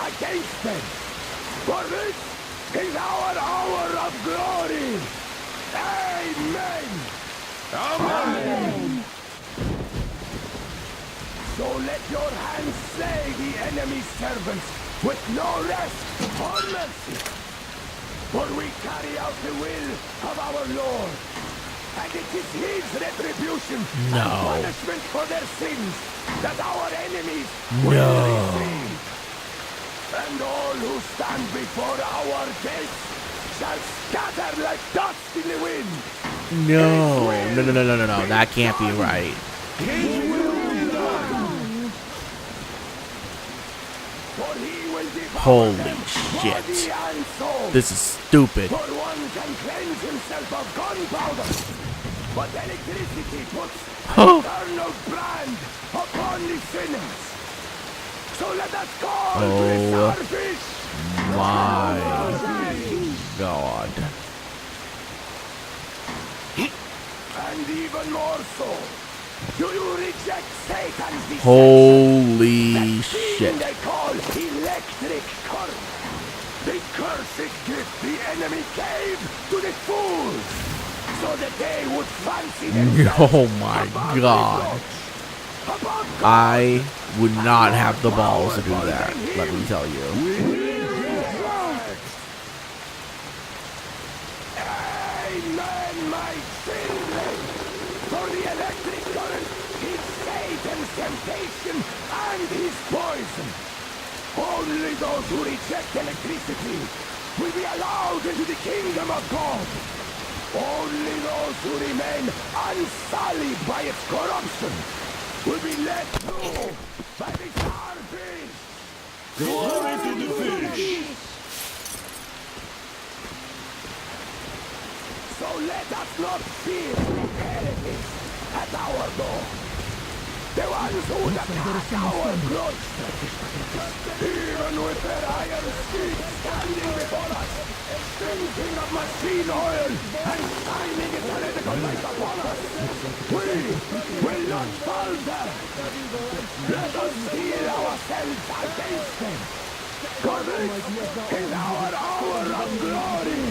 against them. For this is our hour of glory. Amen. Amen. So let your hands slay the enemy's servants with no rest or mercy. For we carry out the will of our Lord. And it is his retribution and punishment for their sins that our enemies will receive. And all who stand before our gates shall scatter like dust in the wind. No. That can't be right. His will be done. For he will devour Holy them, shit. body and soul. This is stupid. For one can cleanse himself of gunpowder, but electricity puts an eternal brand upon the sinners. So let us call to the starfish. My God. And even more so, do you reject Satan's deception? Holy That thing shit. they call electric current. The cursed gift the enemy gave to the fools, so that they would fancy themselves Oh my above the God. gods, above God. I would not have the balls to do that, let me tell you. Amen, my children. For the electric current is Satan's temptation and his poison. Only those who reject electricity will be allowed into the kingdom of God. Only those who remain unsullied by its corruption will be led through by the starfish. Glory to the fish! So let us not fear the heretics at our door. The ones who would attack our cloister. Even with their iron feet standing before us, stinking of machine oil and shining its heretical light upon us, we will not falter. Let us steel ourselves against them. For this is our hour of glory.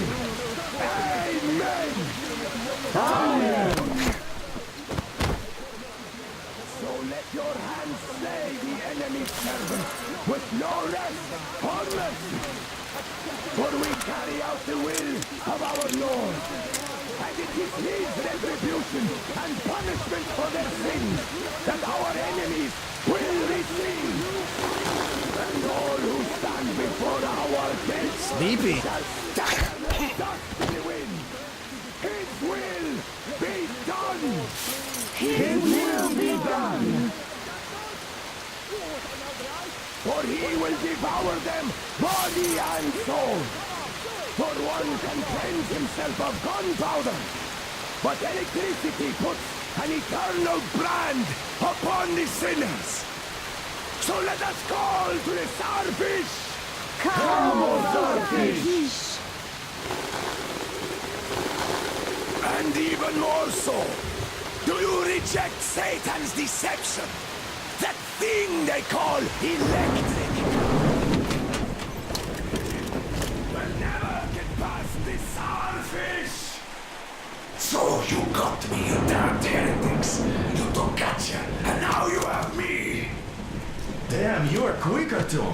Amen. Amen. So let your hands slay the enemy's servants with no rest or mercy. For we carry out the will of our Lord. And it is his retribution and punishment for their sins that our enemies will receive. And all who stand before our gates Sleepy. shall scatter like dust in the wind. His will be done. His will be done. For he will devour them, body and soul. For one can cleanse himself of gunpowder, but electricity puts an eternal brand upon the sinners. So let us call to the starfish. Come, O starfish! And even more so, do you reject Satan's deception? That thing they call electric. We'll never get past the starfish! So you got me, you damned heretics! You took gotcha, and now you have me! Damn, you are quicker too.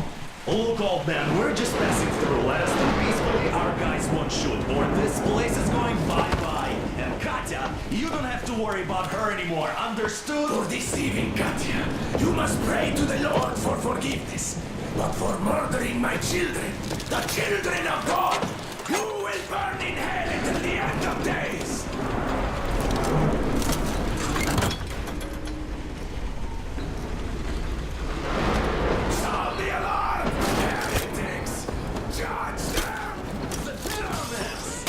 Look, old man, we're just passing through. Let us do peacefully. Our guys won't shoot, or this place is going bye-bye. And Katya, you don't have to worry about her anymore. Understood? For deceiving Katya, you must pray to the Lord for forgiveness. But for murdering my children, the children of God, you will burn in hell until the end of days! Sound the alarm, heretics! Judge them! The dumbest!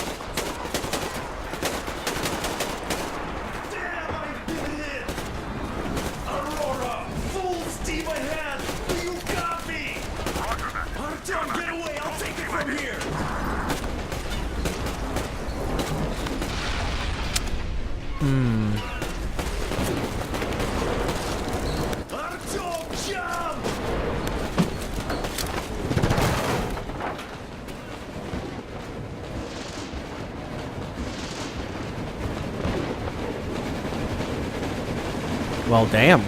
Damn, I've been hit! Aurora, full steam ahead! You got me! Artyom, get away! I'll take it from here! Well, damn.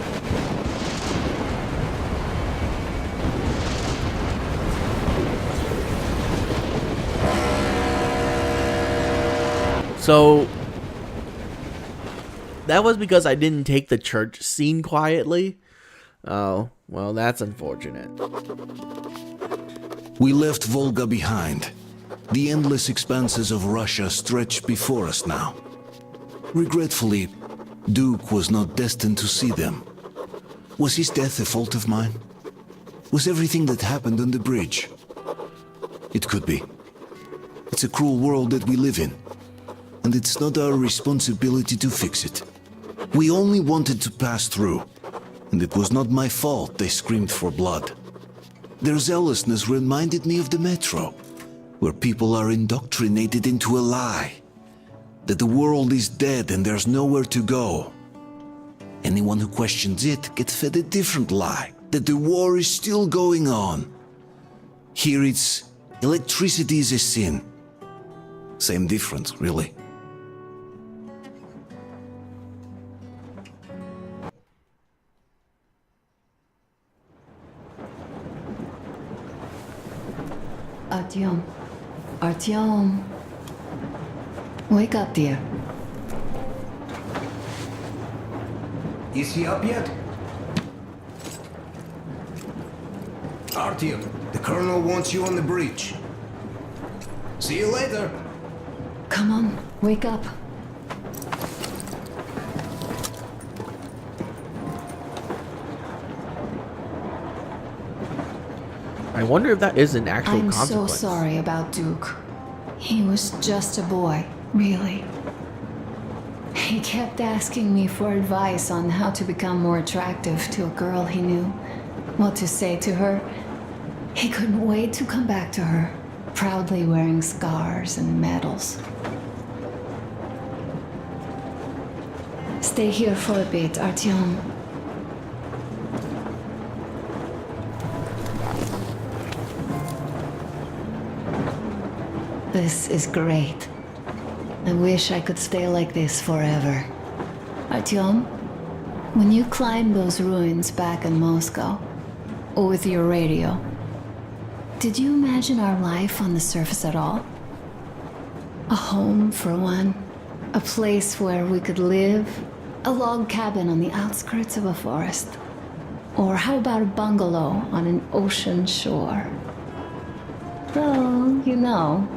So that was because I didn't take the church scene quietly. Oh, well, that's unfortunate. We left Volga behind. The endless expanses of Russia stretched before us now. Regretfully, Duke was not destined to see them. Was his death a fault of mine? Was everything that happened on the bridge? It could be. It's a cruel world that we live in, and it's not our responsibility to fix it. We only wanted to pass through, and it was not my fault they screamed for blood. Their zealousness reminded me of the metro, where people are indoctrinated into a lie, that the world is dead and there's nowhere to go. Anyone who questions it gets fed a different lie, that the war is still going on. Here it's electricity is a sin. Same difference, really. Artyom. Wake up, dear. Is he up yet? Artyom, the colonel wants you on the bridge. See you later. Come on, wake up. I wonder if that is an actual I'm consequence. so sorry about Duke. He was just a boy, really. He kept asking me for advice on how to become more attractive to a girl he knew, what to say to her. He couldn't wait to come back to her, proudly wearing scars and medals. Stay here for a bit, Artyom. This is great. I wish I could stay like this forever. Artyom, when you climbed those ruins back in Moscow, with your radio, did you imagine our life on the surface at all? A home, for one. A place where we could live. A log cabin on the outskirts of a forest. Or how about a bungalow on an ocean shore? Well, you know,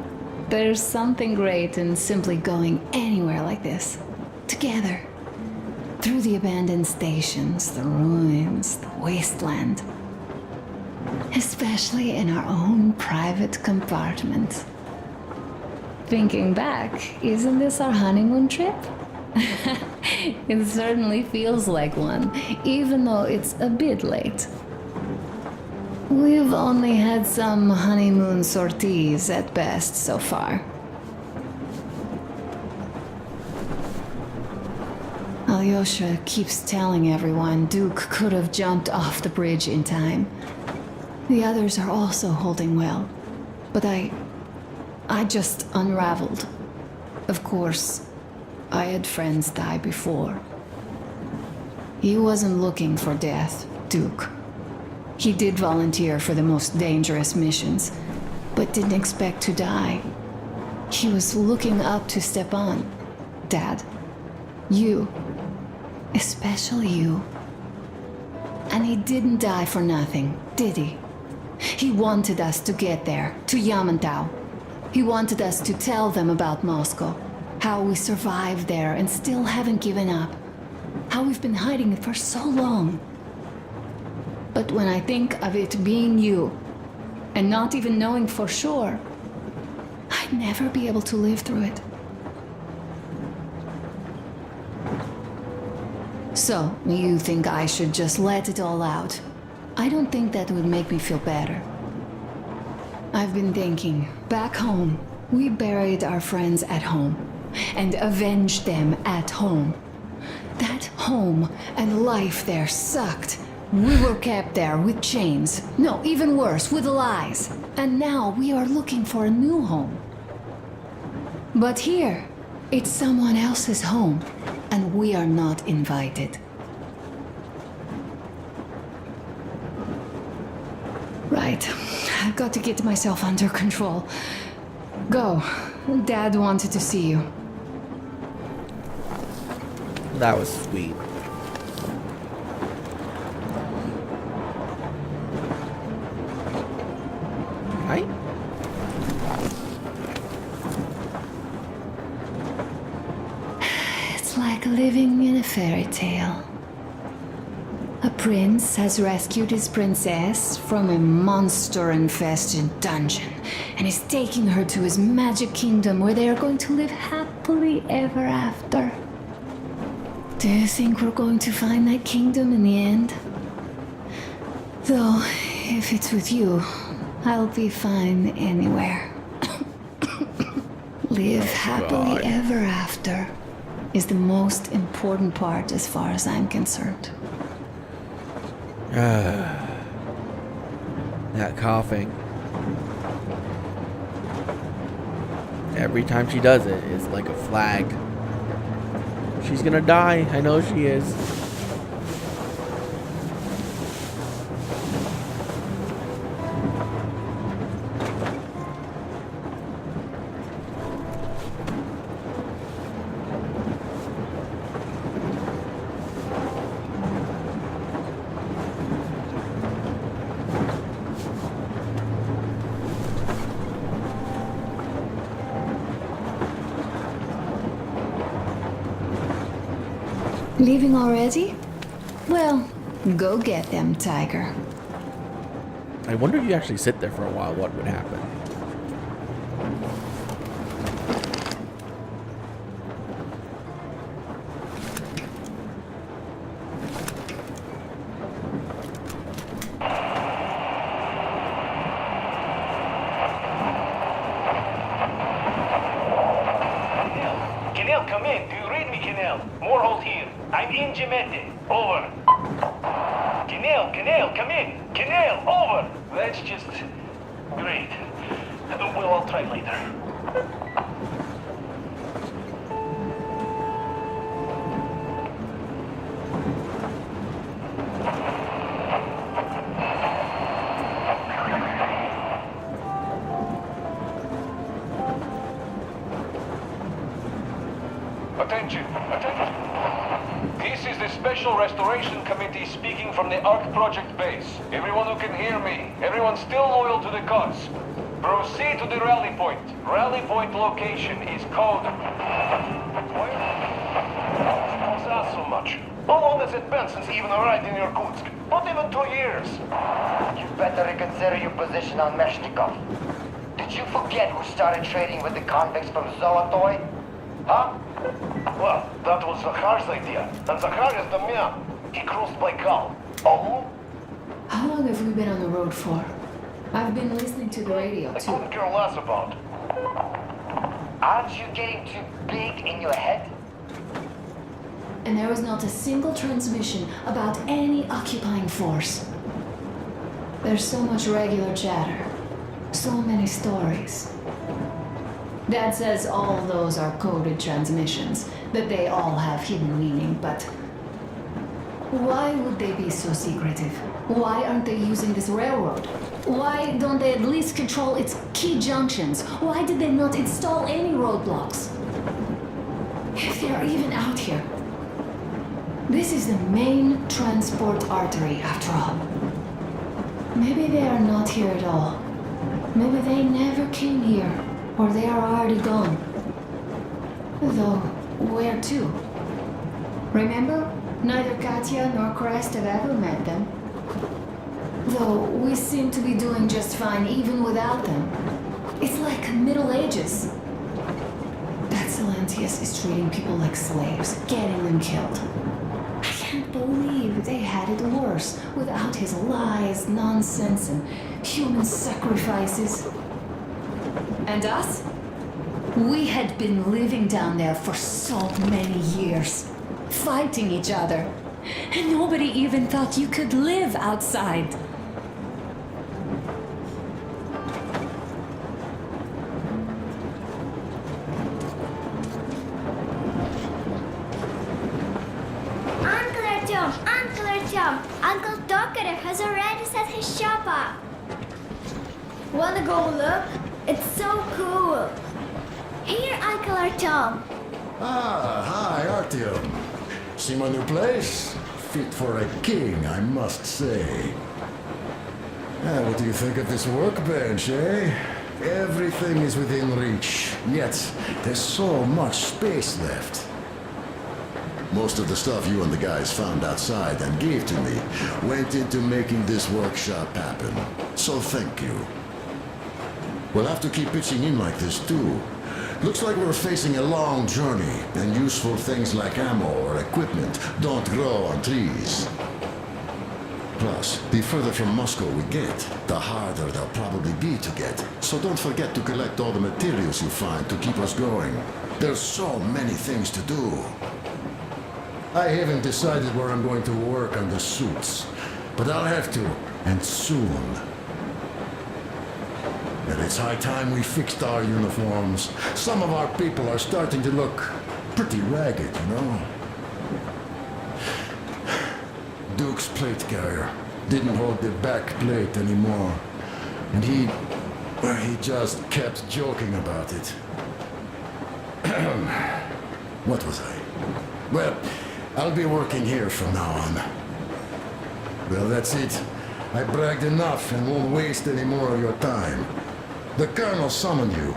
there's something great in simply going anywhere like this, together, through the abandoned stations, the ruins, the wasteland, especially in our own private compartment. Thinking back, isn't this our honeymoon trip? It certainly feels like one, even though it's a bit late. We've only had some honeymoon sorties at best so far. Alyosha keeps telling everyone Duke could have jumped off the bridge in time. The others are also holding well, but I just unraveled. Of course, I had friends die before. He wasn't looking for death, Duke. He did volunteer for the most dangerous missions, but didn't expect to die. He was looking up to Stepan, Dad. You. Especially you. And he didn't die for nothing, did he? He wanted us to get there, to Yamantau. He wanted us to tell them about Moscow, how we survived there and still haven't given up, how we've been hiding it for so long. But when I think of it being you, and not even knowing for sure, I'd never be able to live through it. So, you think I should just let it all out? I don't think that would make me feel better. I've been thinking, back home, we buried our friends at home, and avenged them at home. That home and life there sucked. We were kept there with chains. No, even worse, with lies. And now we are looking for a new home. But here, it's someone else's home, and we are not invited. Right. I've got to get myself under control. Go. Dad wanted to see you. That was sweet. Right? It's like living in a fairy tale. A prince has rescued his princess from a monster-infested dungeon and is taking her to his magic kingdom where they are going to live happily ever after. Do you think we're going to find that kingdom in the end? Though, if it's with you, I'll be fine anywhere. Live happily ever after is the most important part as far as I'm concerned. That coughing. Every time she does it, it's like a flag. She's gonna die. I know she is. Leaving already? Well, go get them, Tiger. I wonder if you actually sit there for a while, what would happen? Kenel, come in. Do you read me, Kenel? Moreholt here. I'm in Gemete. Over. Kenel, come in. Kenel, over. That's just great. Well, I'll try later. Attention. This is the Special Restoration Committee speaking from the Ark Project base. Everyone who can hear me, everyone still loyal to the cause, proceed to the rally point. Rally point location is code. Why so much? How long has it been since even arrived in Irkutsk? Not even 2 years. You better reconsider your position on Meshnikov. Did you forget who started trading with the convicts from Zolotoy? Huh? Well, that was Zakhar's idea. And Zakhar is the man. He crossed Baikal. Oh? How long have we been on the road for? I've been listening to the radio, I too. couldn't care less about. Aren't you getting too big in your head? And there was not a single transmission about any occupying force. There's so much regular chatter. So many stories. Dad says all those are coded transmissions, that they all have hidden meaning, but why would they be so secretive? Why aren't they using this railroad? Why don't they at least control its key junctions? Why did they not install any roadblocks? If they are even out here. This is the main transport artery, after all. Maybe they are not here at all. Maybe they never came here. Or they are already gone. Though, where to? Remember? Neither Katya nor Crest have ever met them. Though, we seem to be doing just fine even without them. It's like Middle Ages. That Silentius is treating people like slaves, getting them killed. I can't believe they had it worse without his lies, nonsense, and human sacrifices. And us? We had been living down there for so many years, fighting each other, and nobody even thought you could live outside. Uncle Artyom! Uncle Tokarev has already set his shop up. Wanna go look? It's so cool. Here, Uncle Artyom. Ah, hi, Artyom. See my new place? Fit for a king, I must say. What do you think of this workbench, eh? Everything is within reach, yet there's so much space left. Most of the stuff you and the guys found outside and gave to me went into making this workshop happen. So thank you. We'll have to keep pitching in like this too. Looks like we're facing a long journey, and useful things like ammo or equipment don't grow on trees. Plus, the further from Moscow we get, the harder they'll probably be to get. So don't forget to collect all the materials you find to keep us going. There's so many things to do. I haven't decided where I'm going to work on the suits, but I'll have to, and soon. And it's high time we fixed our uniforms. Some of our people are starting to look pretty ragged, you know? Duke's plate carrier didn't hold the back plate anymore. And he just kept joking about it. What was I? Well, I'll be working here from now on. Well, that's it. I bragged enough and won't waste any more of your time. The Colonel summoned you.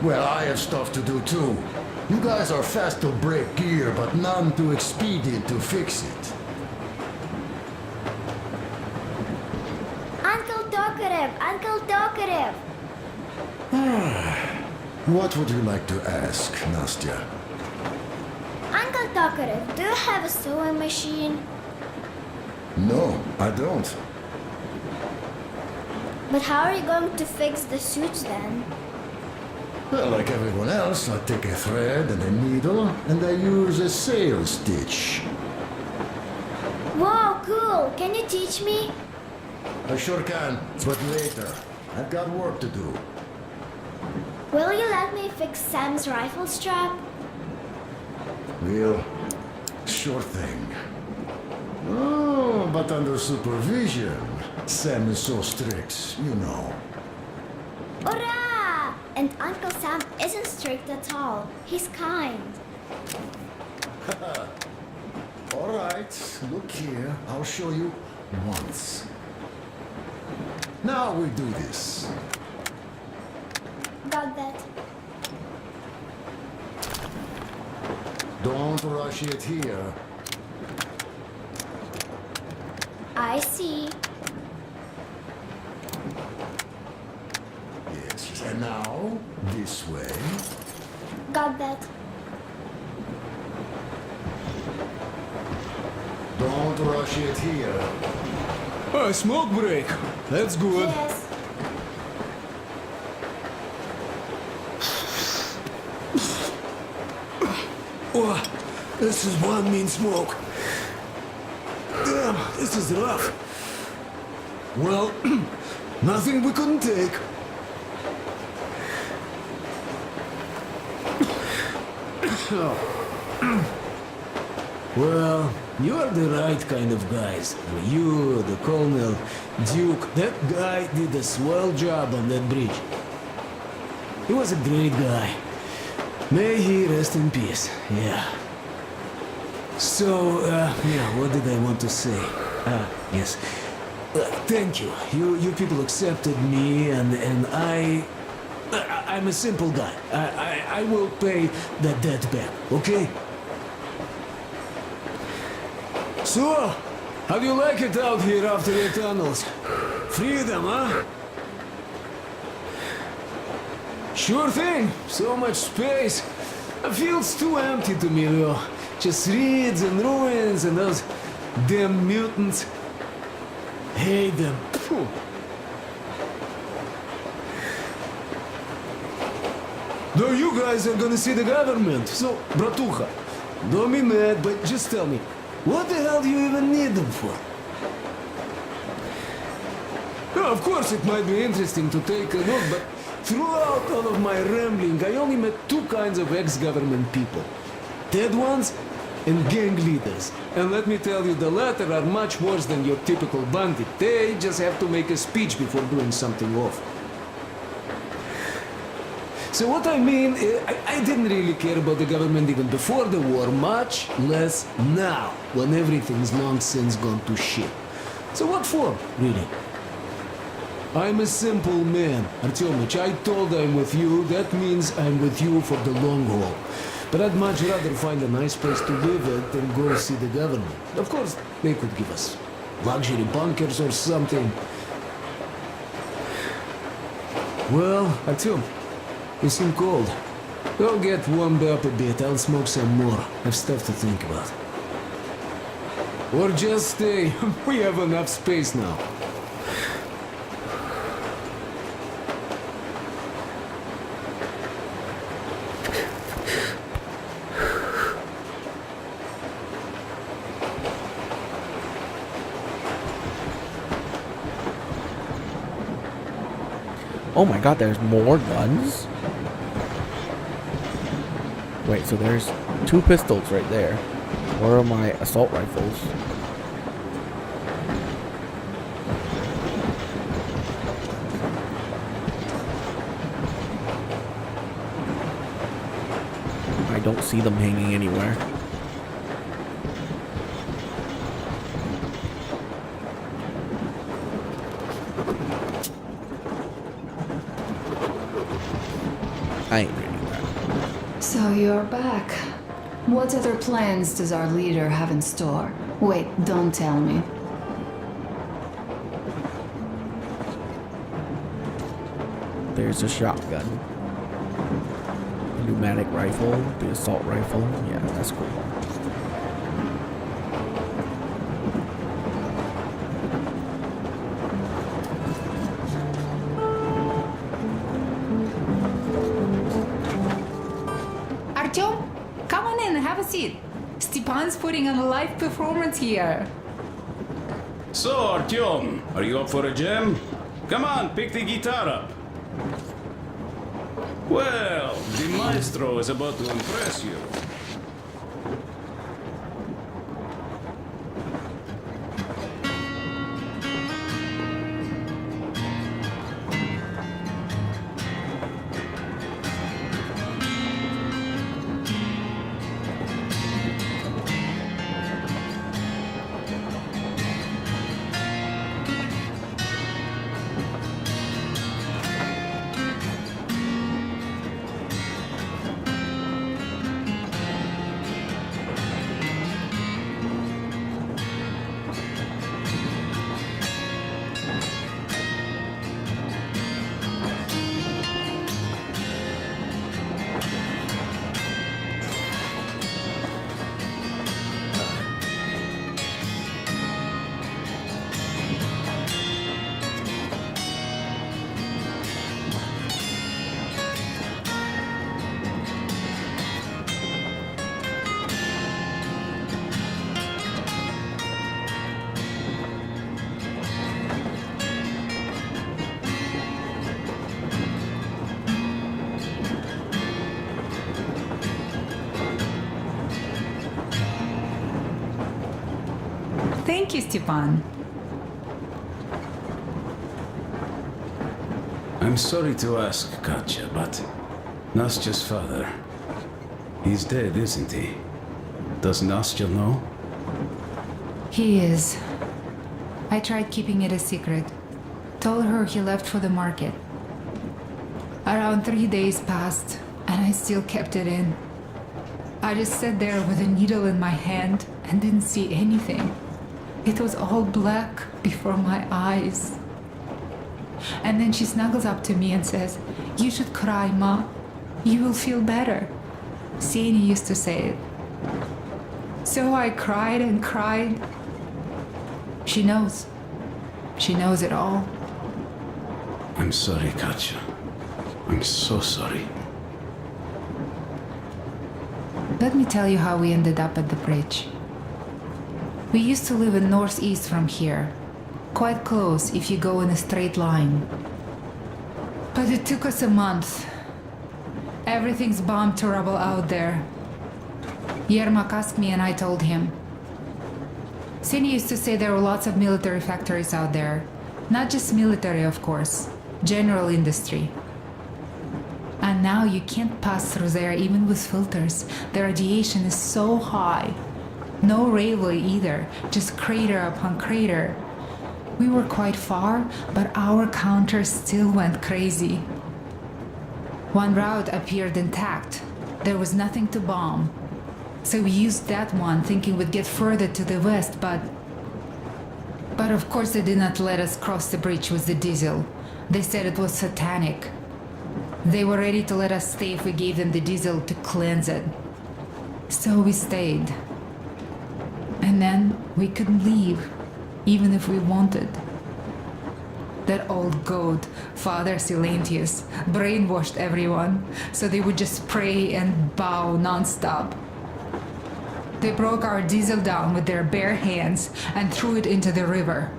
Well, I have stuff to do too. You guys are fast to break gear, but none too expedient to fix it. Uncle Tokarev! What would you like to ask, Nastya? Uncle Tokarev, do you have a sewing machine? No, I don't. But how are you going to fix the suits then? Well, like everyone else, I take a thread and a needle, and I use a sail stitch. Whoa, cool! Can you teach me? I sure can, but later. I've got work to do. Will you let me fix Sam's rifle strap? Well, sure thing. Oh, but under supervision. Sam is so strict, you know. Hurrah! And Uncle Sam isn't strict at all. He's kind. All right, look here. I'll show you once. Now we do this. Got that. Don't rush it here. I see. Yes, and now, this way. Got that. Don't rush it here. A smoke break. That's good. Yes. Oh, this is one mean smoke. Damn, this is rough. Well, nothing we couldn't take. Well, you're the right kind of guys. You, the Colonel, Duke, that guy did a swell job on that bridge. He was a great guy. May he rest in peace, yeah. So, yeah, what did I want to say? Yes. Thank you. You people accepted me, and I'm a simple guy. I will pay the debt back, okay? So, how do you like it out here after the tunnels? Freedom, huh? Sure thing. So much space. It feels too empty to me, though. Just reeds and ruins and those damn mutants. Hate them. Phew. Though you guys are gonna see the government, so, bratucha, don't be mad, but just tell me, what the hell do you even need them for? Well, of course, it might be interesting to take a look, but throughout all of my rambling, I only met two kinds of ex-government people. Dead ones and gang leaders. And let me tell you, the latter are much worse than your typical bandit. They just have to make a speech before doing something awful. So what I mean, I didn't really care about the government even before the war, much less now, when everything's long since gone to shit. So what for, really? I'm a simple man, Artyomich. I told I'm with you, that means I'm with you for the long haul. But I'd much rather find a nice place to live at than go see the government. Of course, they could give us luxury bunkers or something. Well, Artyom, you seem cold. Go get warmed up a bit, I'll smoke some more. I've stuff to think about. Or just stay. We have enough space now. Oh my god, there's more guns? Wait, so there's 2 pistols right there. Where are my assault rifles? I don't see them hanging anywhere. I ain't reading that. So you're back. What other plans does our leader have in store? Wait, don't tell me. There's a shotgun. A pneumatic rifle, the assault rifle. Yeah, that's cool. Artyom, come on in, have a seat. Stepan's putting on a live performance here. So, Artyom, are you up for a jam? Come on, pick the guitar up. Well, the maestro is about to impress you. Thank you, Stepan. I'm sorry to ask, Katya, but Nastya's father, he's dead, isn't he? Does Nastya know? He is. I tried keeping it a secret. Told her he left for the market. Around 3 days passed, and I still kept it in. I just sat there with a needle in my hand and didn't see anything. It was all black before my eyes. And then she snuggles up to me and says, "You should cry, Ma. You will feel better." Sieni used to say it. So I cried and cried. She knows. She knows it all. I'm sorry, Katya. I'm so sorry. Let me tell you how we ended up at the bridge. We used to live in northeast from here. Quite close if you go in a straight line. But it took us a month. Everything's bombed to rubble out there. Yermak asked me and I told him. Seni used to say there were lots of military factories out there. Not just military, of course. General industry. And now you can't pass through there even with filters. The radiation is so high. No railway either, just crater upon crater. We were quite far, but our counter still went crazy. One route appeared intact. There was nothing to bomb. So we used that one, thinking we'd get further to the west, but of course they did not let us cross the bridge with the diesel. They said it was satanic. They were ready to let us stay if we gave them the diesel to cleanse it. So we stayed. And then we couldn't leave, even if we wanted. That old goat, Father Silentius, brainwashed everyone, so they would just pray and bow non-stop. They broke our diesel down with their bare hands and threw it into the river.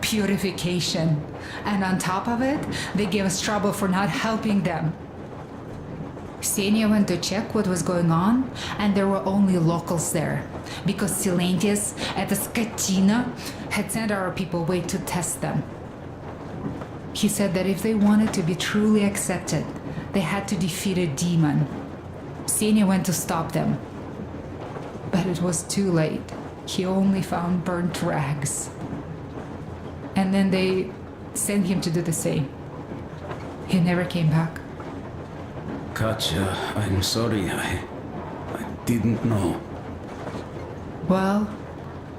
Purification. And on top of it, they gave us trouble for not helping them. Xenia went to check what was going on, and there were only locals there, because Silentius at the Skatina had sent our people away to test them. He said that if they wanted to be truly accepted, they had to defeat a demon. Xenia went to stop them. But it was too late. He only found burnt rags. And then they sent him to do the same. He never came back. Katja, I'm sorry. I didn't know. Well,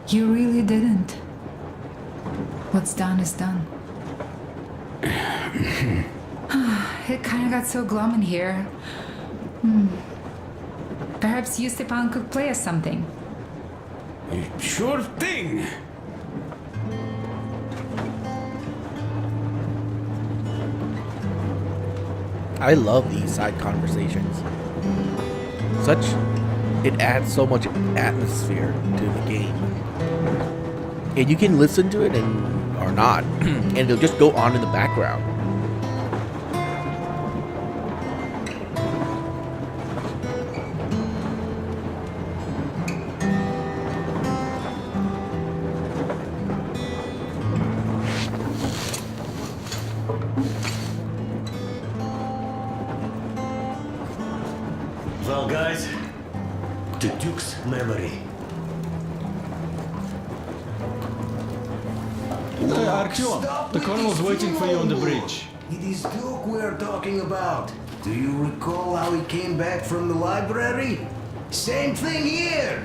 you really didn't. What's done is done. It kind of got so glum in here. Perhaps you, Stepan, could play us something. Sure thing. I love these side conversations. It adds so much atmosphere to the game. And you can listen to it or not, and it'll just go on in the background. Well, guys, to Duke's memory. Artyom, the colonel's waiting for you on the bridge. It is Duke we're talking about. Do you recall how he came back from the library? Same thing here.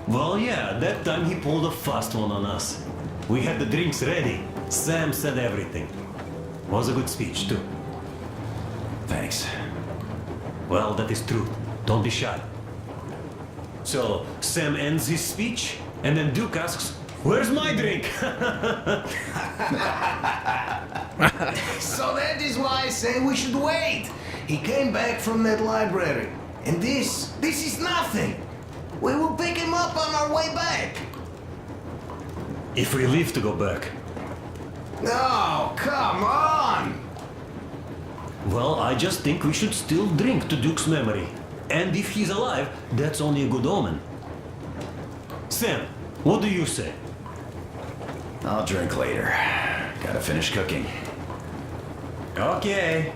Well, yeah, that time he pulled a fast one on us. We had the drinks ready. Sam said everything. Was a good speech, too. Thanks. Well, that is true. Don't be shy. So, Sam ends his speech, and then Duke asks, "Where's my drink?" So that is why I say we should wait. He came back from that library. And this is nothing. We will pick him up on our way back. If we leave to go back. No, come on. Well, I just think we should still drink to Duke's memory. And if he's alive, that's only a good omen. Sam, what do you say? I'll drink later. Gotta finish cooking. Okay.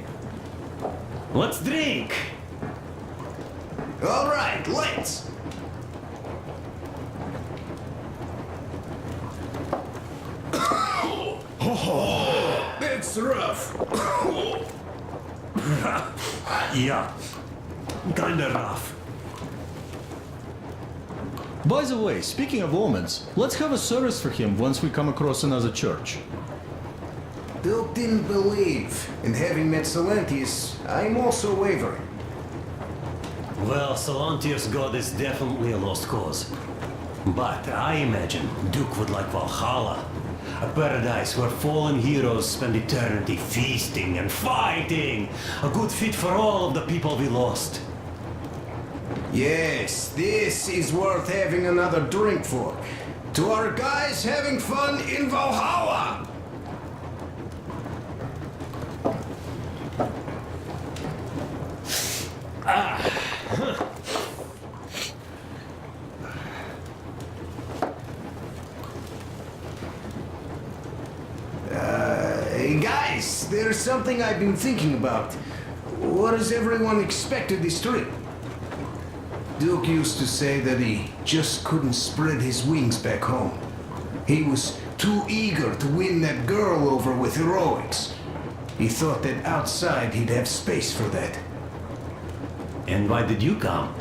Let's drink. All right, let's. Oh, that's rough. Yeah, kinda rough. By the way, speaking of omens, let's have a service for him once we come across another church. Duke didn't believe, and having met Silentius, I'm also wavering. Well, Silentius' god is definitely a lost cause. But I imagine Duke would like Valhalla. A paradise where fallen heroes spend eternity feasting and fighting. A good fit for all of the people we lost. Yes, this is worth having another drink for. To our guys having fun in Valhalla! Guys, there's something I've been thinking about. What does everyone expect of this trip? Duke used to say that he just couldn't spread his wings back home. He was too eager to win that girl over with heroics. He thought that outside he'd have space for that. And why did you come?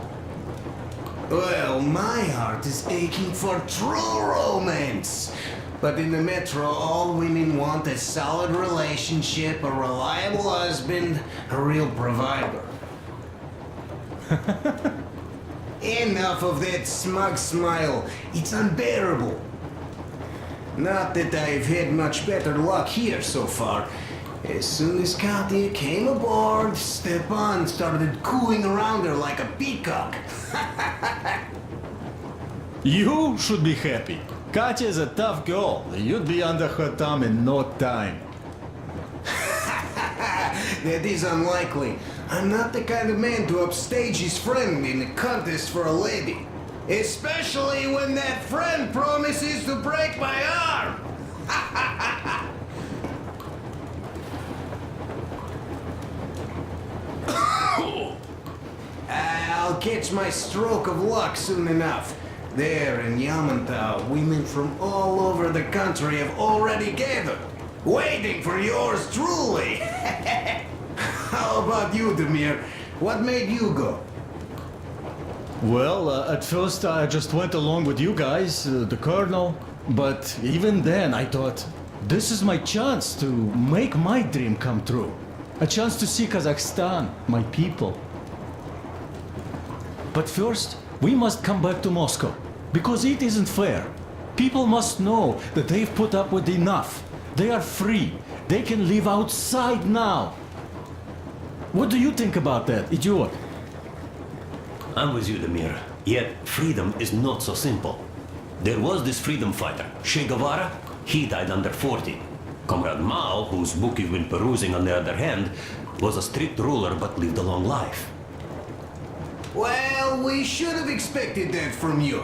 Well, my heart is aching for true romance. But in the metro, all women want a solid relationship, a reliable husband, a real provider. Enough of that smug smile. It's unbearable. Not that I've had much better luck here so far. As soon as Katya came aboard, Stepan started cooing around her like a peacock. You should be happy. Katya is a tough girl. You'd be under her thumb in no time. That is unlikely. I'm not the kind of man to upstage his friend in a contest for a lady. Especially when that friend promises to break my arm. I'll catch my stroke of luck soon enough. There in Yamantau, women from all over the country have already gathered, waiting for yours truly. How about you, Demir? What made you go? Well, at first I just went along with you guys, the colonel. But even then I thought, this is my chance to make my dream come true. A chance to see Kazakhstan, my people. But first, we must come back to Moscow, because it isn't fair. People must know that they've put up with enough. They are free. They can live outside now. What do you think about that, idiot? I'm with you, Demir. Yet, freedom is not so simple. There was this freedom fighter, Che Guevara. He died under 40. Comrade Mao, whose book you've been perusing on the other hand, was a strict ruler but lived a long life. Well, we should have expected that from you.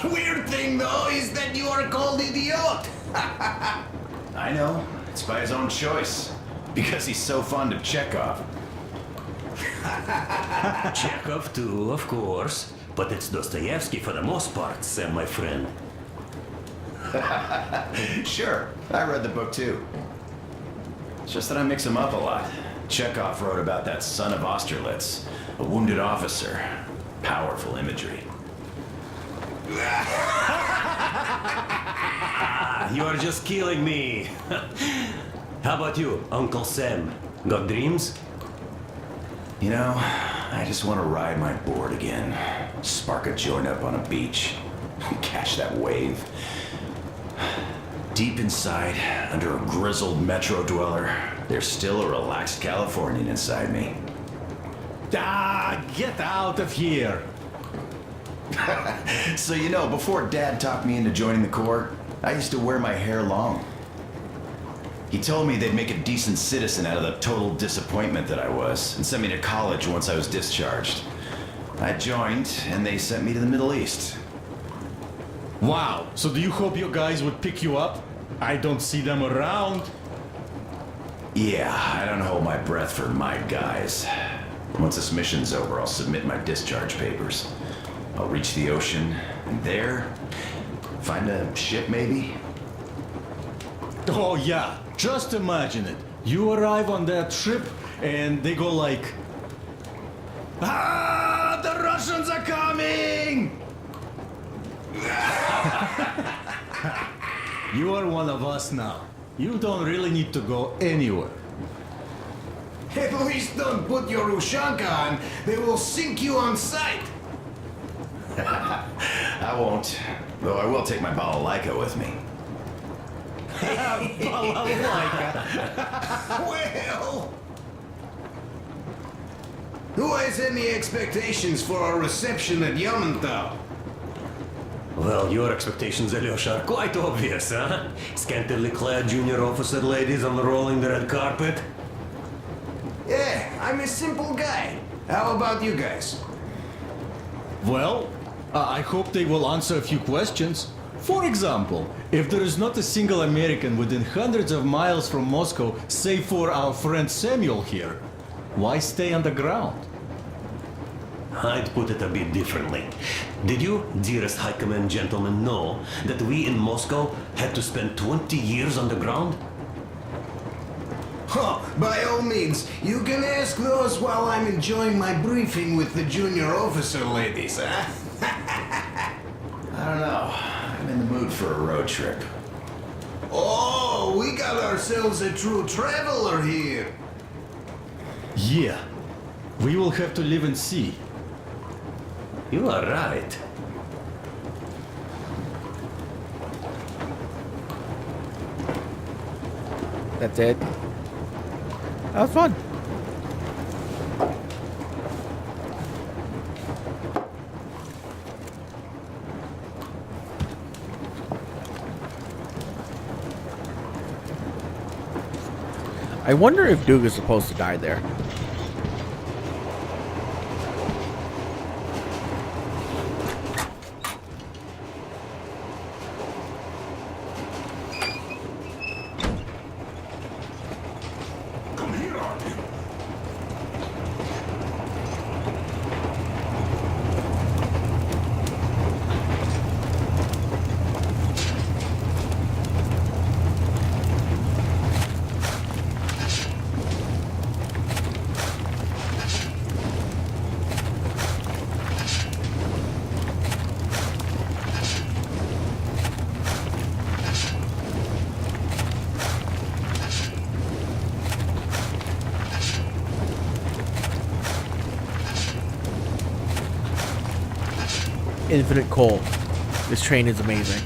Weird thing, though, is that you are called idiot. I know. It's by his own choice. Because he's so fond of Chekhov. Chekhov too, of course. But it's Dostoevsky for the most part, Sam, my friend. Sure, I read the book too. It's just that I mix them up a lot. Chekhov wrote about that son of Austerlitz, a wounded officer. Powerful imagery. You are just killing me. How about you, Uncle Sam? Got dreams? You know, I just want to ride my board again. Spark a joint up on a beach. Catch that wave. Deep inside, under a grizzled metro dweller, there's still a relaxed Californian inside me. Ah, get out of here! So you know, before Dad talked me into joining the Corps, I used to wear my hair long. He told me they'd make a decent citizen out of the total disappointment that I was, and sent me to college once I was discharged. I joined, and they sent me to the Middle East. Wow, so do you hope your guys would pick you up? I don't see them around. Yeah, I don't hold my breath for my guys. Once this mission's over, I'll submit my discharge papers. I'll reach the ocean, and there, find a ship maybe? Oh yeah, just imagine it. You arrive on that ship, and they go like... Ah, the Russians are coming! You are one of us now. You don't really need to go anywhere. At least don't put your Ushanka on. They will sink you on sight. I won't. Though I will take my balalaika with me. Well... Who has any expectations for our reception at Yamantau? Well, your expectations, Alyosha, are quite obvious, huh? Scantily clad junior officer ladies unrolling the red carpet. Yeah, I'm a simple guy. How about you guys? Well, I hope they will answer a few questions. For example, if there is not a single American within hundreds of miles from Moscow, save for our friend Samuel here, why stay underground? I'd put it a bit differently. Did you, dearest High Command gentlemen, know that we in Moscow had to spend 20 years underground? Huh, by all means, you can ask those while I'm enjoying my briefing with the junior officer ladies, huh? I don't know. I'm in the mood for a road trip. Oh, we got ourselves a true traveler here. Yeah, we will have to live and see. You are right. That's it. That was fun. I wonder if Duke is supposed to die there. Infinite coal. This train is amazing.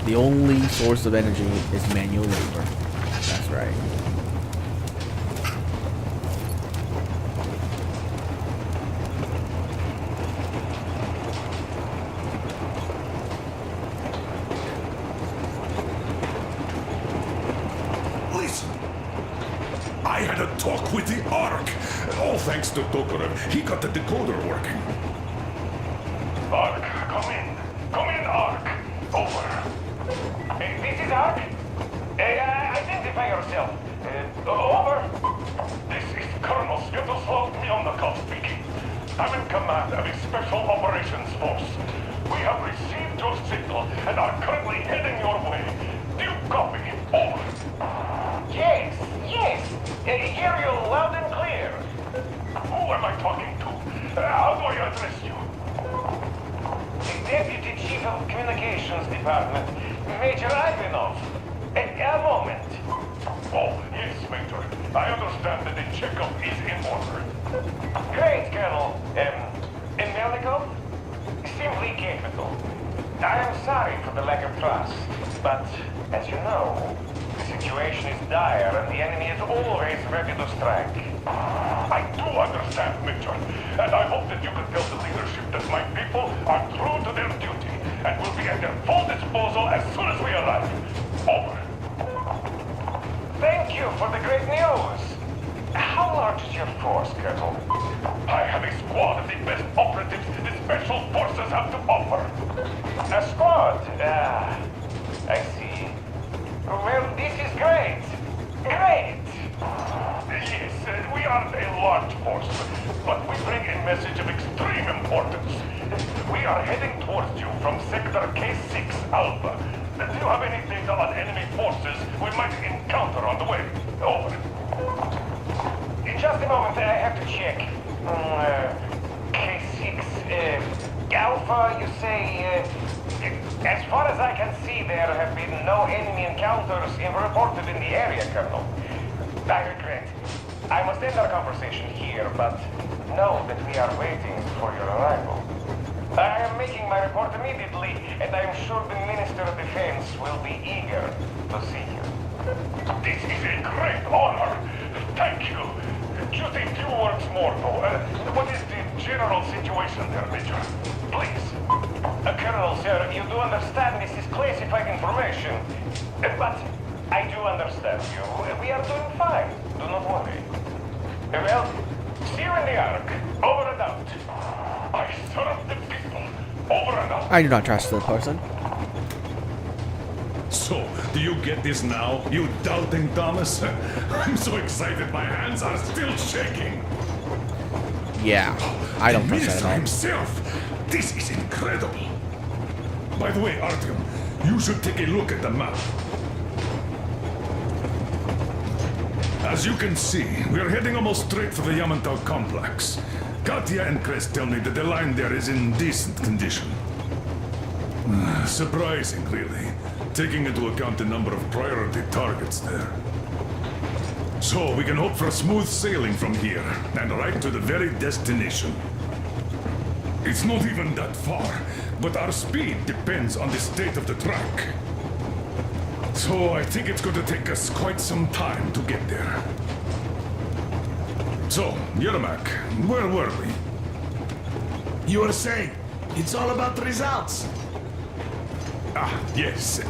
The only source of energy is manual labor. That's right. Listen. I had a talk with the Ark. All thanks to Tokarev. He got the decoder working. Ark, come in. Come in, Ark. Over. This is Ark? Identify yourself. Over. This is Colonel Cheathrough Mjolnikoff speaking. I'm in command of a special operations force. We have received your signal and are currently heading your way. Do you copy? Over. Yes. Hear you loud and clear. Who am I talking to? How do I address you? The Deputy Chief of Communications Department, Major Ivanov. A moment. Oh, yes, Major. I understand that the checkup is in order. Great, Colonel. Melnikov? Simply capital. I am sorry for the lack of trust, but as you know, the situation is dire and the enemy is always ready to strike. I do understand, Major, and I hope that you can tell the leadership that my people are true to their duty and will be at their full disposal as soon as we arrive. Over. Thank you for the great news. How large is your force, Colonel? I have a squad of the best operatives the Special Forces have to offer. A squad? I see. Well, this is great. Great! Yes, we aren't a large force, but we bring a message of extreme importance. We are heading towards you from Sector K6 Alpha. Do you have any data on enemy forces we might encounter on the way? Over. In just a moment, I have to check. K6, Alpha, you say, as far as I can see, there have been no enemy encounters reported in the area, Colonel. I regret. I must end our conversation here, but know that we are waiting for your arrival. I am making my report immediately, and I am sure the Minister of Defense will be eager to see you. This is a great honor. Thank you. Just a few words more, though. What is the general situation there, Major? Please. Colonel, sir, you do understand this is classified information. But I do understand you. We are doing fine. Do not worry. Well, see you in the Ark. Over and out. I serve the people. Over and out. I do not trust the person. So, do you get this now, you doubting Thomas? I'm so excited my hands are still shaking. Yeah, I don't The trust that minister at all. himself. This is incredible. By the way, Artyom, you should take a look at the map. As you can see, we are heading almost straight for the Yamantau complex. Katya and Crest tell me that the line there is in decent condition. Surprising, really, taking into account the number of priority targets there. So we can hope for smooth sailing from here, and right to the very destination. It's not even that far, but our speed depends on the state of the track. So I think it's going to take us quite some time to get there. So, Yermak, where were we? You were saying, it's all about results. Ah, yes.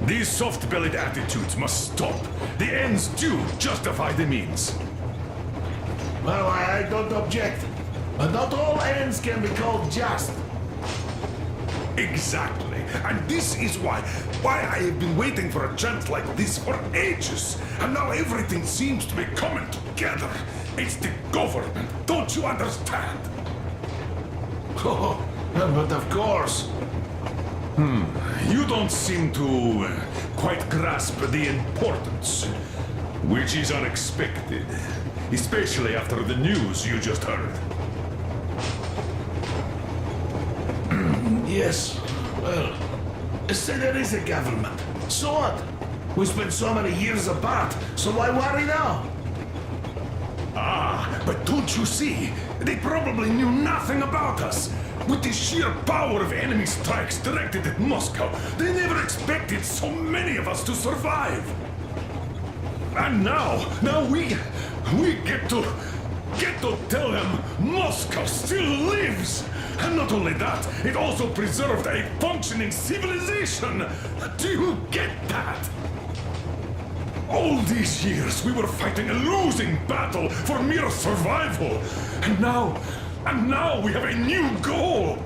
These soft-bellied attitudes must stop. The ends do justify the means. Well, I don't object. But not all ends can be called just. Exactly. And this is why I have been waiting for a chance like this for ages. And now everything seems to be coming together. It's the government. Don't you understand? Oh, but of course. You don't seem to quite grasp the importance, which is unexpected, especially after the news you just heard. Yes. Well, say there is a government. So what? We spent so many years apart, so why worry now? Ah, but don't you see? They probably knew nothing about us. With the sheer power of enemy strikes directed at Moscow, they never expected so many of us to survive. And now we get to tell them Moscow still lives. And not only that, it also preserved a functioning civilization. Do you get that? All these years we were fighting a losing battle for mere survival. And now we have a new goal.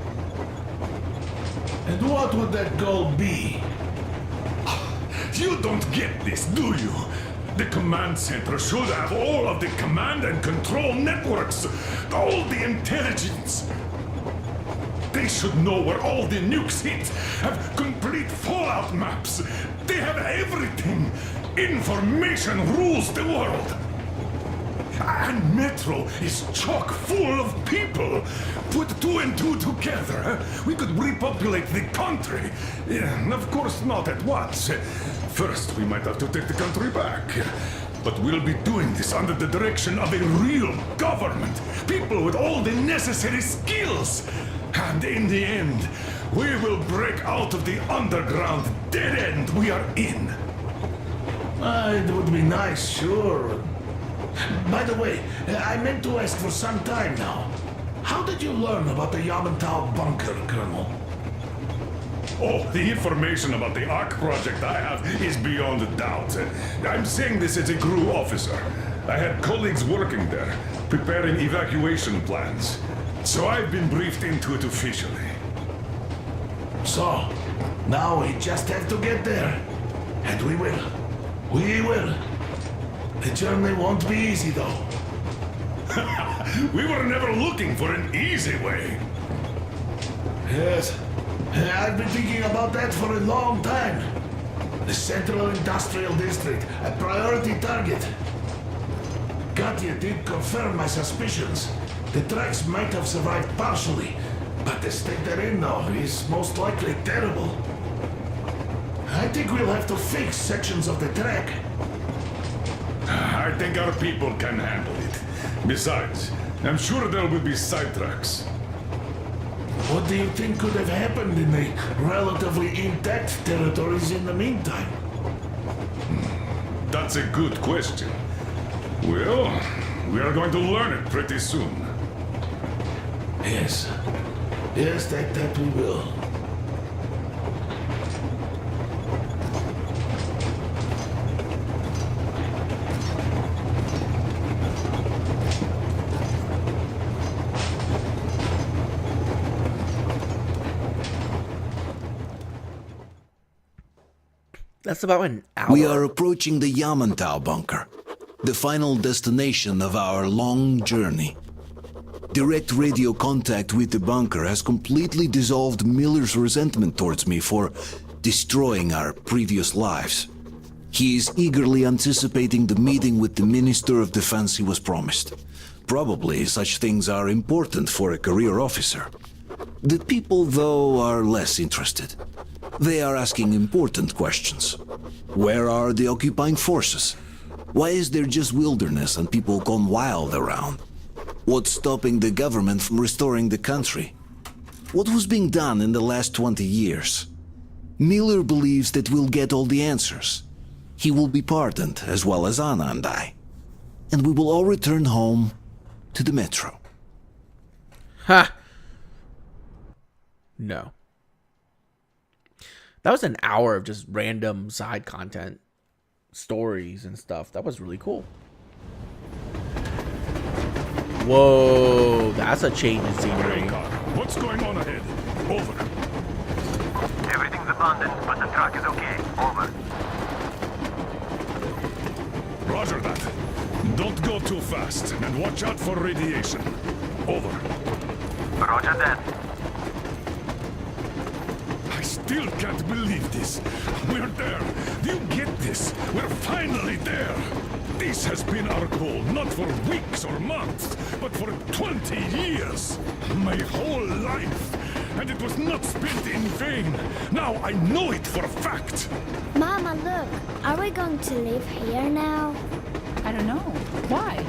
And what would that goal be? You don't get this, do you? The command center should have all of the command and control networks, all the intelligence. They should know where all the nukes hit, have complete fallout maps. They have everything. Information rules the world. And Metro is chock full of people. Put 2 and 2 together, we could repopulate the country. Of course, not at once. First, we might have to take the country back. But we'll be doing this under the direction of a real government. People with all the necessary skills. And in the end, we will break out of the underground dead end we are in. It would be nice, sure. By the way, I meant to ask for some time now. How did you learn about the Yamantau bunker, Colonel? Oh, the information about the ARC project I have is beyond a doubt. I'm saying this as a crew officer. I had colleagues working there, preparing evacuation plans. So I've been briefed into it officially. So, now we just have to get there. And we will. We will. The journey won't be easy, though. We were never looking for an easy way. Yes. I've been thinking about that for a long time. The Central Industrial District, a priority target. Katya did confirm my suspicions. The tracks might have survived partially, but the state they're in now is most likely terrible. I think we'll have to fix sections of the track. I think our people can handle it. Besides, I'm sure there will be sidetracks. What do you think could have happened in the relatively intact territories in the meantime? That's a good question. Well, we are going to learn it pretty soon. Yes. Yes, that we will. That's about an hour. We are approaching the Yamantau bunker, the final destination of our long journey. Direct radio contact with the bunker has completely dissolved Miller's resentment towards me for destroying our previous lives. He is eagerly anticipating the meeting with the Minister of Defense he was promised. Probably such things are important for a career officer. The people, though, are less interested. They are asking important questions. Where are the occupying forces? Why is there just wilderness and people gone wild around? What's stopping the government from restoring the country? What was being done in the last 20 years? Miller believes that we'll get all the answers. He will be pardoned, as well as Anna and I. And we will all return home to the metro. Ha! No. That was an hour of just random side content, stories and stuff. That was really cool. Whoa, that's a change in scenery. What's going on ahead? Over. Everything's abandoned, but the truck is okay. Over. Roger that. Don't go too fast, and watch out for radiation. Over. Roger that. I still can't believe this. We're there. Do you get this? We're finally there. This has been our goal, not for weeks or months, but for 20 years. My whole life. And it was not spent in vain. Now I know it for a fact. Mama, look. Are we going to live here now? I don't know. Why?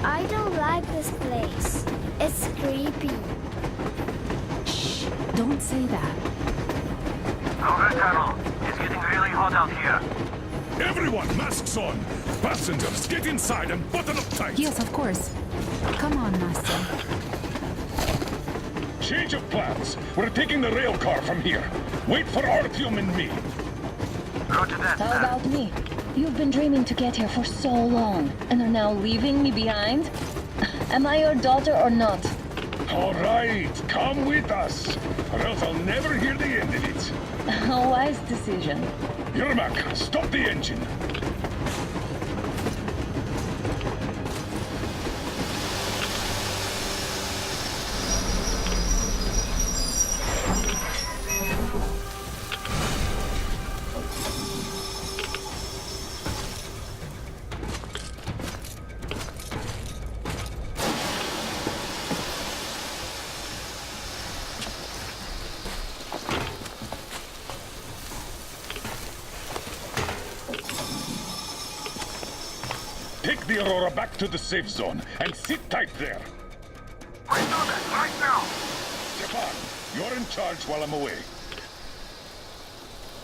I don't like this place. It's creepy. Shh. Don't say that. Over, Colonel. It's getting really hot out here. Everyone, masks on. Passengers, get inside and button up tight. Yes, of course. Come on, Master. Change of plans. We're taking the rail car from here. Wait for Artyom and me. Roger that. How about me? You've been dreaming to get here for so long, and are now leaving me behind? Am I your daughter or not? All right, come with us, or else I'll never hear the end of it. A wise decision. Yermak, stop the engine. Take the Aurora back to the safe zone and sit tight there. We do that right now. Stepan, you're in charge while I'm away.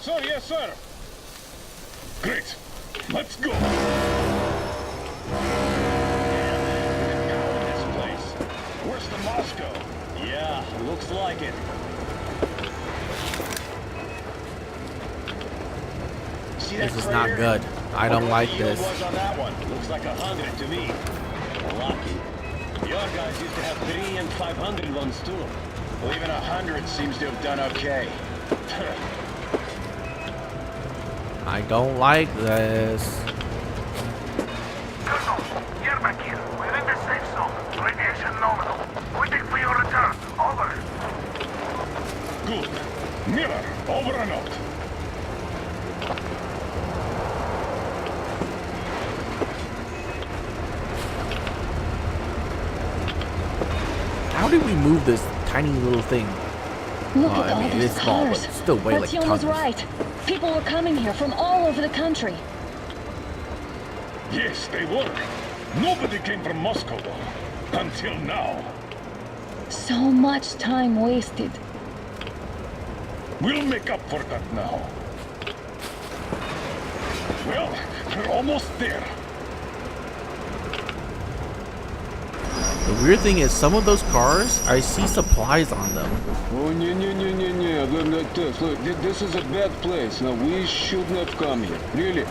Sir, yes, sir. Great. Let's go. This place. Worse than Moscow. Yeah, looks like it. See that This is crater? not good. I don't like this. Was on that one. Looks like 100 to me. Lucky. Your guys used to have 3 and 500 ones too. Well, even 100 seems to have done okay. I don't like this. Colonel, Yermak here. We're in the safe zone. Radiation nominal. Waiting for your return. Over. Good. Miller, over and out. How did we move this tiny little thing? Look Oh, at I all mean, it these is small, but cars. it's still way like Artyom was tons. right. People were coming here from all over the country. Yes, they were. Nobody came from Moscow, though. Until now. So much time wasted. We'll make up for that now. Well, we're almost there. The weird thing is, some of those cars, I see supplies on them. Oh, look, this is a bad place. Now, we shouldn't have come here. Really.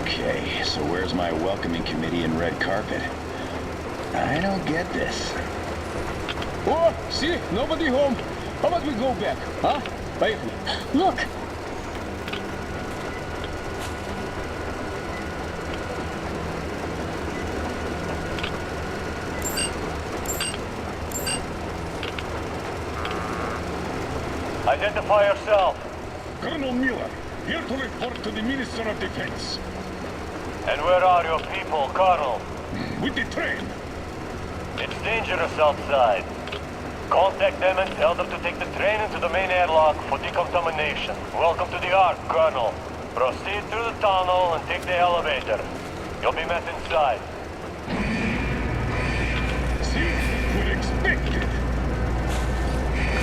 Okay, so where's my welcoming committee and red carpet? I don't get this. Oh, see, nobody home. How about we go back, huh? Поехали. Look! Identify yourself. Colonel Miller, here to report to the Minister of Defense. And where are your people, Colonel? With the train. It's dangerous outside. Contact them and tell them to take the train into the main airlock for decontamination. Welcome to the Ark, Colonel. Proceed through the tunnel and take the elevator. You'll be met inside. See, we're expected.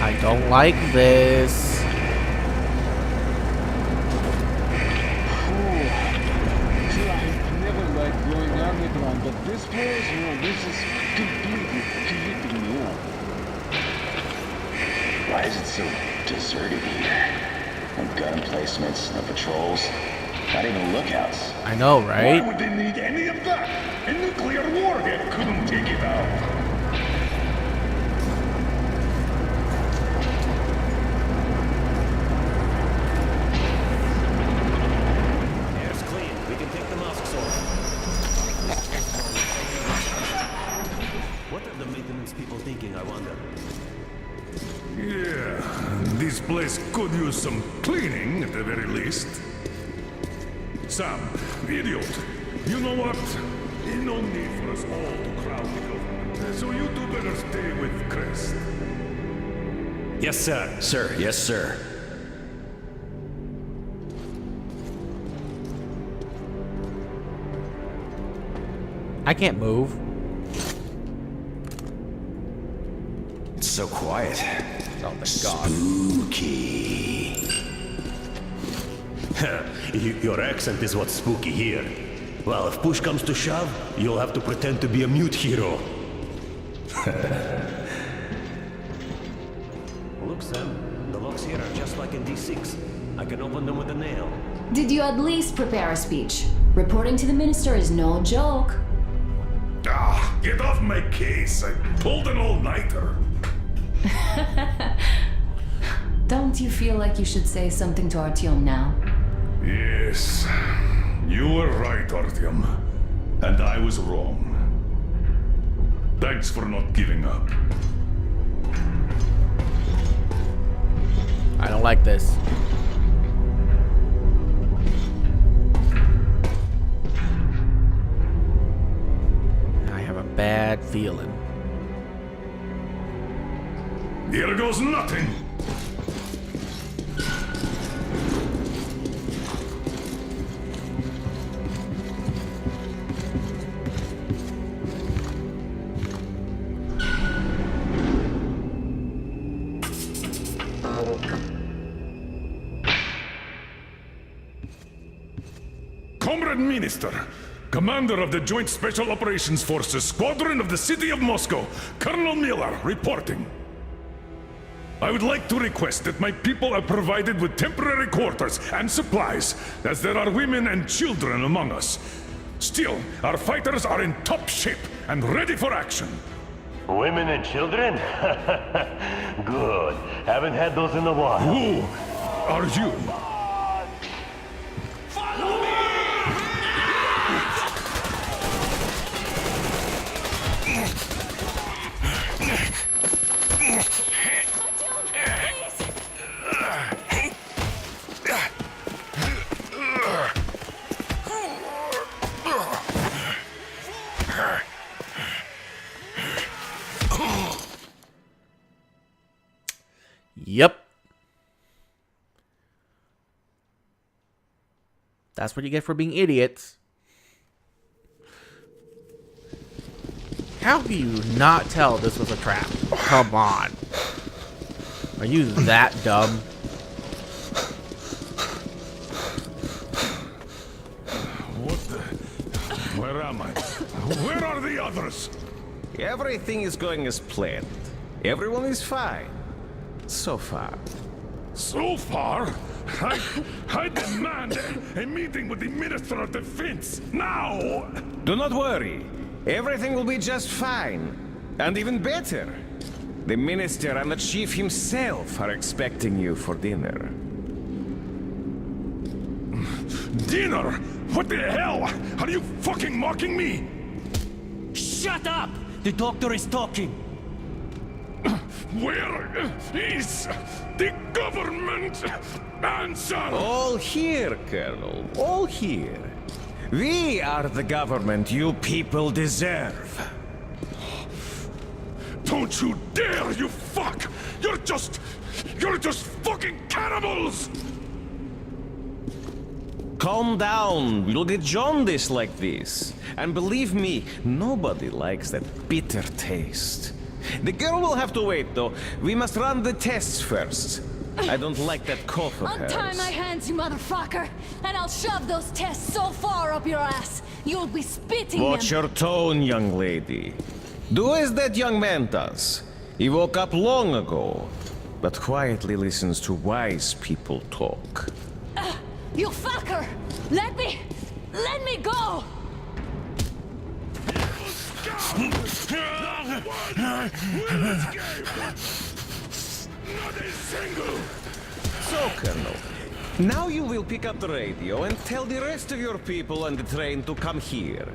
I don't like this. I never liked going underground, but this place, this is completely creeping me out. Why is it so deserted here? No gun emplacements, no patrols, not even lookouts. I know, right? Why would they need any of that? A nuclear warhead couldn't take it out. Air's clean. We can take the masks off. What are the maintenance people thinking, I wonder? Yeah, this place could use some cleaning at the very least. Sam, idiot, you know what? No need for us all to crowd the government. So you two better stay with Crest. Yes, sir. Sir, yes, sir. I can't move. It's so quiet. Oh my god. Spooky. Your accent is what's spooky here. Well, if push comes to shove, you'll have to pretend to be a mute hero. Look, Sam, the locks here are just like in D6. I can open them with a nail. Did you at least prepare a speech? Reporting to the minister is no joke. Ah, get off my case. I pulled an all-nighter. Don't you feel like you should say something to Artyom now? Yes, you were right, Artyom. And I was wrong. Thanks for not giving up. I don't like this. I have a bad feeling. Here goes nothing. Comrade Minister, Commander of the Joint Special Operations Forces, Squadron of the City of Moscow, Colonel Miller, reporting. I would like to request that my people are provided with temporary quarters and supplies, as there are women and children among us. Still, our fighters are in top shape and ready for action. Women and children? Good. Haven't had those in a while. Who are you? Yep. That's what you get for being idiots. How can you not tell this was a trap? Come on. Are you that dumb? What the... Where am I? Where are the others? Everything is going as planned. Everyone is fine. So far. So far? I demand a meeting with the Minister of Defense, now! Do not worry. Everything will be just fine. And even better. The minister and the chief himself are expecting you for dinner. Dinner? What the hell? Are you fucking mocking me? Shut up! The doctor is talking. Where is the government answer? All here, Colonel. All here. We are the government you people deserve. Don't you dare, you fuck! You're just fucking cannibals! Calm down. We'll get jaundice like this. And believe me, nobody likes that bitter taste. The girl will have to wait, though. We must run the tests first. I don't like that cough of hers. Untie my hands, you motherfucker, and I'll shove those tests so far up your ass, you'll be spitting Watch them. your tone, young lady. Do as that young man does. He woke up long ago, but quietly listens to wise people talk. You fucker! Let me go! Not a single! So, Colonel, now you will pick up the radio and tell the rest of your people on the train to come here.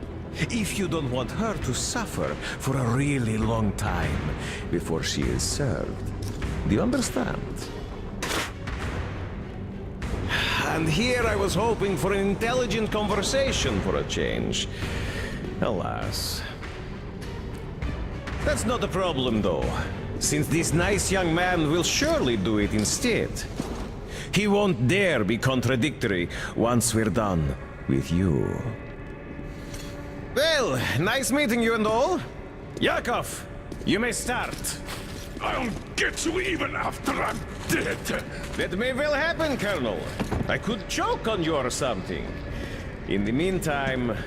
If you don't want her to suffer for a really long time before she is served. Do you understand? And here I was hoping for an intelligent conversation for a change. Alas. That's not a problem, though, since this nice young man will surely do it instead. He won't dare be contradictory once we're done with you. Well, nice meeting you and all. Yakov, you may start. I'll get you even after I'm dead. That may well happen, Colonel. I could choke on you or something. In the meantime,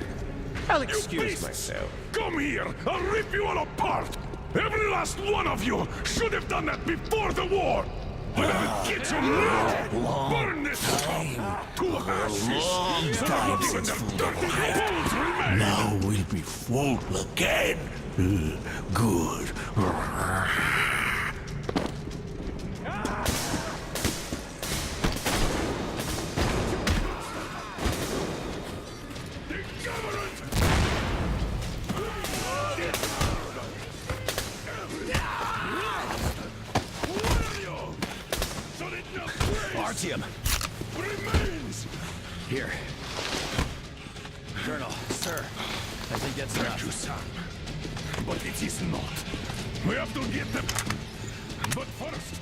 I'll excuse myself. Come here! I'll rip you all apart! Every last one of you should have done that before the war! But I'll get you now! Burn this to ashes! So not even the dirty bones remain! Now we'll be full again. Good. Artyom! Remains! Here. Colonel, sir, I think that's Thank you, son. But it is not. We have to get them. But first,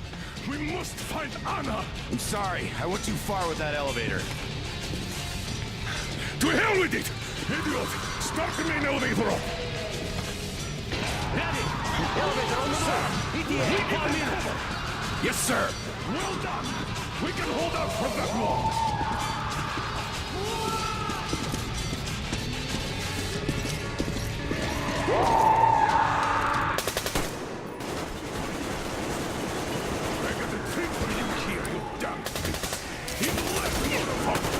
we must find Anna. I'm sorry, I went too far with that elevator. To hell with it! Idiot! Start the main elevator up! Daddy! Elevator on the move! ETA, 1 minute! Yes, sir! Well done! We can hold out for that long! I got a treat for you here, you damn bitch! He left, motherfucker!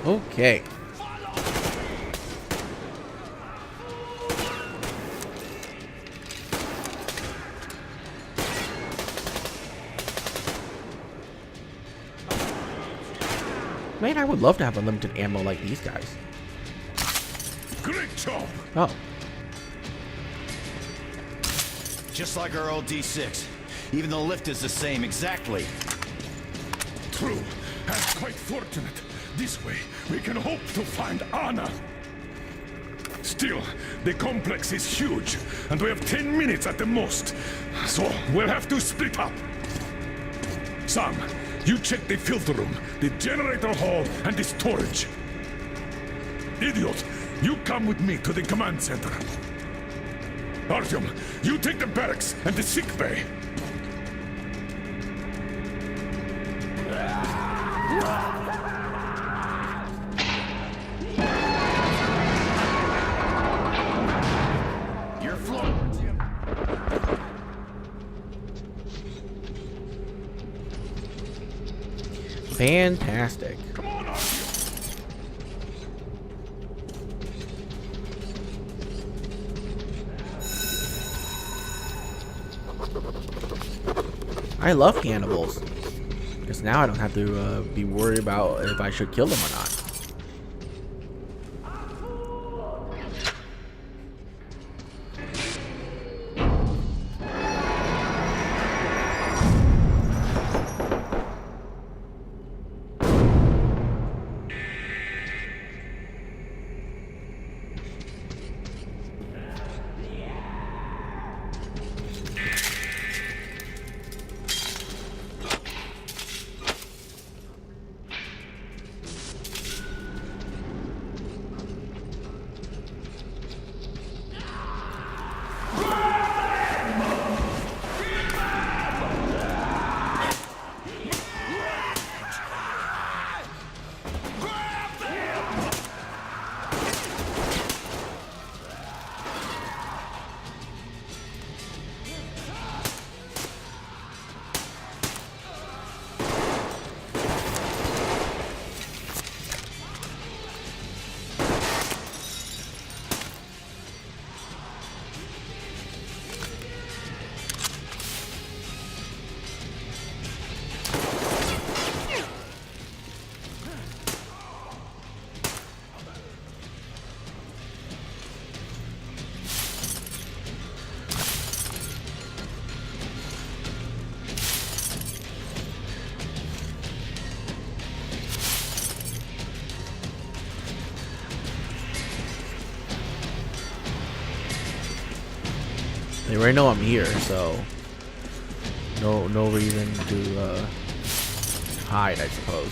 Okay. Man, I would love to have unlimited ammo like these guys. Great job! Oh. Just like our old D6. Even the lift is the same, exactly. True. And quite fortunate. This way, we can hope to find Anna. Still, the complex is huge, and we have 10 minutes at the most. So, we'll have to split up. Sam, you check the filter room, the generator hall, and the storage. Idiot, you come with me to the command center. Artyom, you take the barracks and the sick bay. Your floor, Artyom. Fantastic. Come on, Artyom. I love cannibals. Because now I don't have to be worried about if I should kill them or not. They already know I'm here, so no reason to hide, I suppose.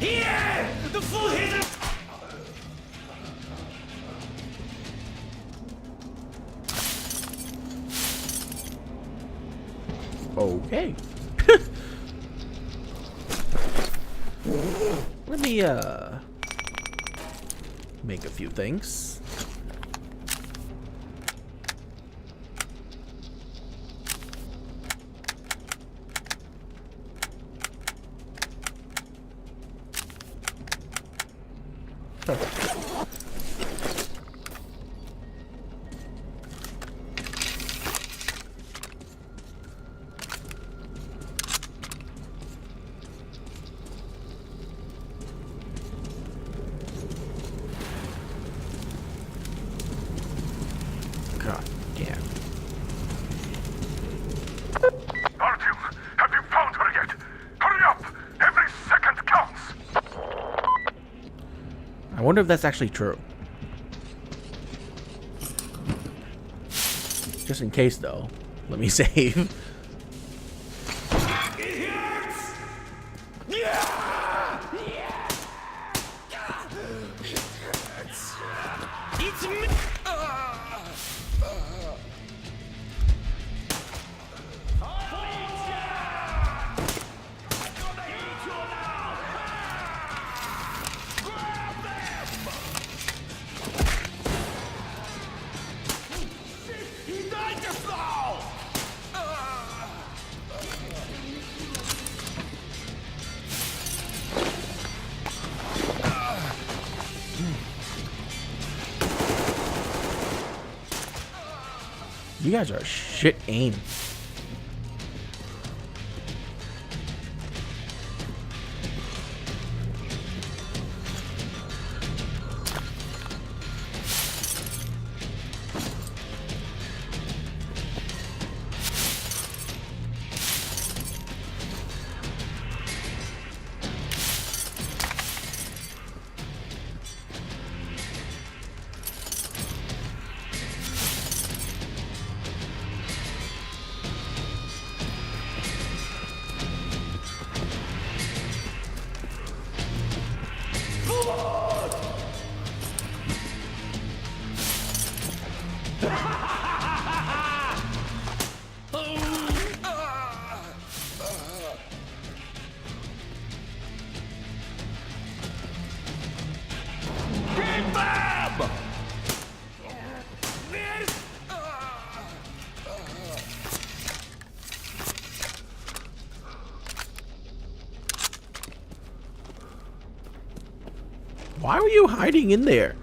Here! The full hidden. Okay. Let me make a few things. God damn. Artyom, have you found her yet? Hurry up! Every second counts! I wonder if that's actually true. Just in case, though, let me save. It's me. He died just now. You guys are shit aim. Why were you hiding in there?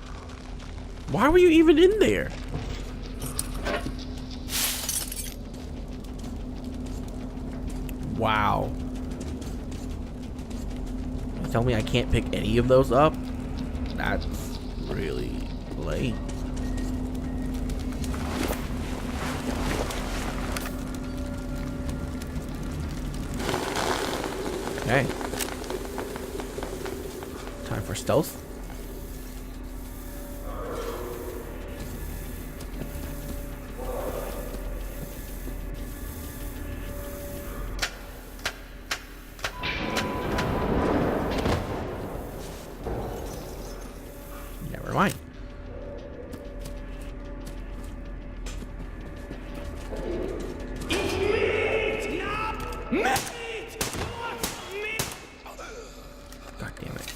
Why were you even in there? Wow. You tell me I can't pick any of those up? That's really lame. Okay. Time for stealth. Never mind. God damn it.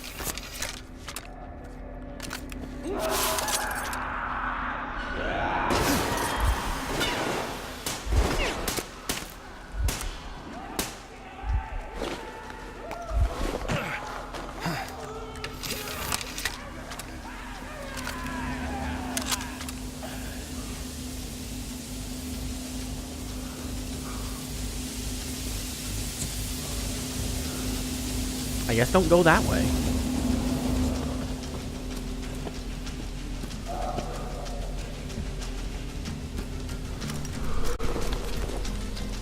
I guess don't go that way.